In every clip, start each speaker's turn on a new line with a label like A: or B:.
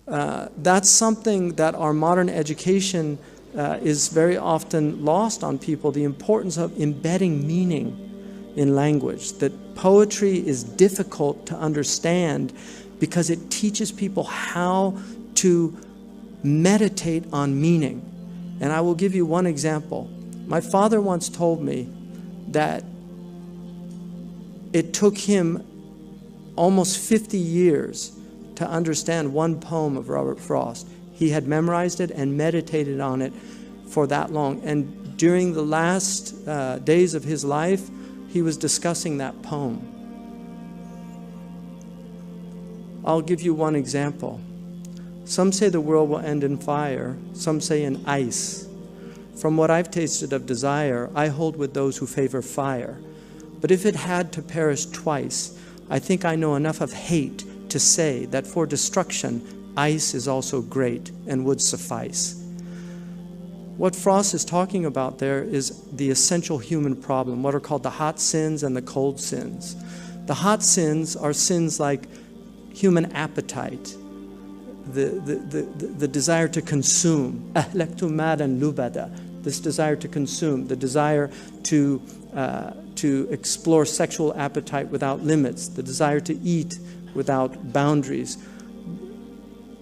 A: That's something that our modern education is very often lost on people, the importance of embedding meaning in language, that poetry is difficult to understand because it teaches people how to meditate on meaning. And I will give you one example. My father once told me that it took him almost 50 years to understand one poem of Robert Frost. He had memorized it and meditated on it for that long. And during the last days of his life, he was discussing that poem. I'll give you one example. Some say the world will end in fire. Some say in ice. From what I've tasted of desire, I hold with those who favor fire. But if it had to perish twice, I think I know enough of hate to say that for destruction, ice is also great and would suffice. What Frost is talking about there is the essential human problem, what are called the hot sins and the cold sins. The hot sins are sins like human appetite, the desire to consume, ahlaktu malan lubada, this desire to consume, the desire to explore sexual appetite without limits, the desire to eat without boundaries.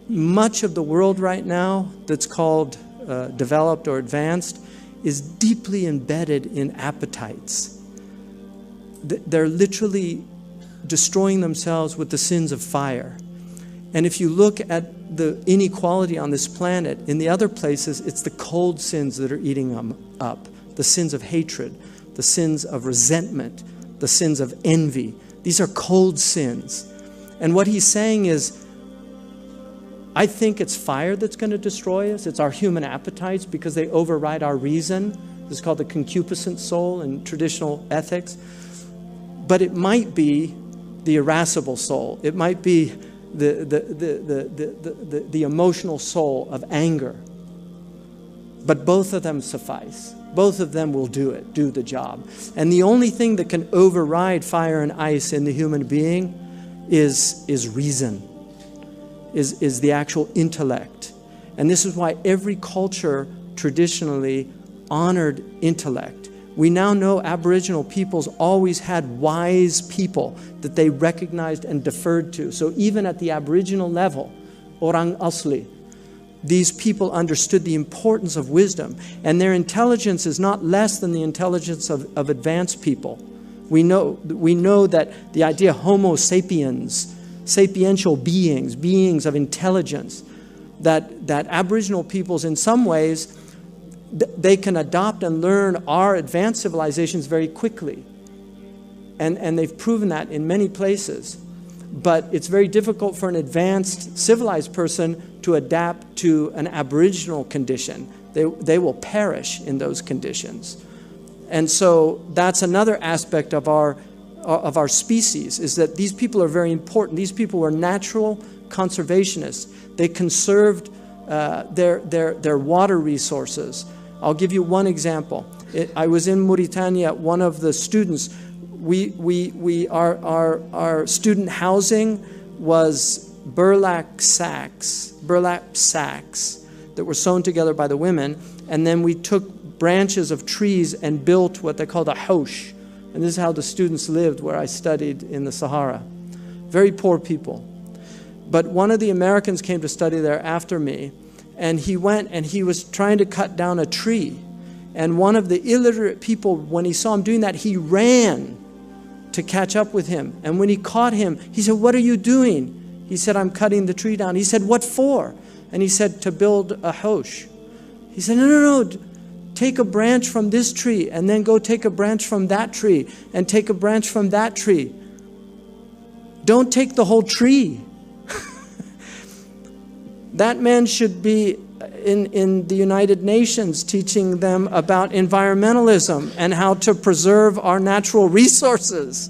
A: Much of the world right now that's called developed or advanced is deeply embedded in appetites. They're literally destroying themselves with the sins of fire. And if you look at the inequality on this planet, in the other places, it's the cold sins that are eating them up. The sins of hatred, the sins of resentment, the sins of envy. These are cold sins. And what he's saying is, I think it's fire that's going to destroy us. It's our human appetites because they override our reason. This is called the concupiscent soul in traditional ethics. But it might be the irascible soul. It might be the emotional soul of anger. But both of them suffice. Both of them will do the job. And the only thing that can override fire and ice in the human being is reason, is the actual intellect. And this is why every culture traditionally honored intellect. We now know Aboriginal peoples always had wise people that they recognized and deferred to. So even at the Aboriginal level, Orang Asli, these people understood the importance of wisdom, and their intelligence is not less than the intelligence of advanced people. We know that the idea Homo sapiens, sapiential beings of intelligence, that Aboriginal peoples in some ways, they can adopt and learn our advanced civilizations very quickly. And they've proven that in many places. But it's very difficult for an advanced civilized person to adapt to an Aboriginal condition. They will perish in those conditions. And so that's another aspect of our species, is that these people are very important. These people were natural conservationists. They conserved their water resources. I'll give you one example. I was in Mauritania. One of the students, our student housing was burlap sacks that were sewn together by the women, and then we took branches of trees and built what they called a haush. And this is how the students lived where I studied in the Sahara. Very poor people. But one of the Americans came to study there after me, and he went and he was trying to cut down a tree. And one of the illiterate people, when he saw him doing that, he ran to catch up with him. And when he caught him, he said, "What are you doing?" He said, "I'm cutting the tree down." He said, "What for?" And he said, "To build a haush." He said, No. Take a branch from this tree and then go take a branch from that tree and take a branch from that tree. Don't take the whole tree. That man should be in the United Nations teaching them about environmentalism and how to preserve our natural resources,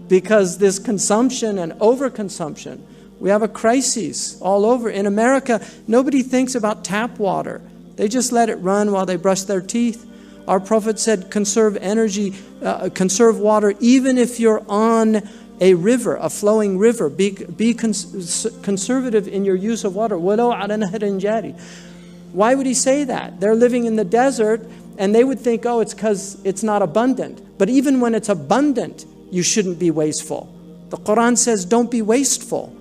A: because this consumption and overconsumption, we have a crisis all over. In America, nobody thinks about tap water. They just let it run while they brush their teeth. Our Prophet said, conserve energy, conserve water, even if you're on a river, a flowing river. Be conservative in your use of water. وَلَوْ عَلَى نَهْرٍ جَارٍ. Why would he say that? They're living in the desert, and they would think, oh, it's because it's not abundant. But even when it's abundant, you shouldn't be wasteful. The Quran says, don't be wasteful.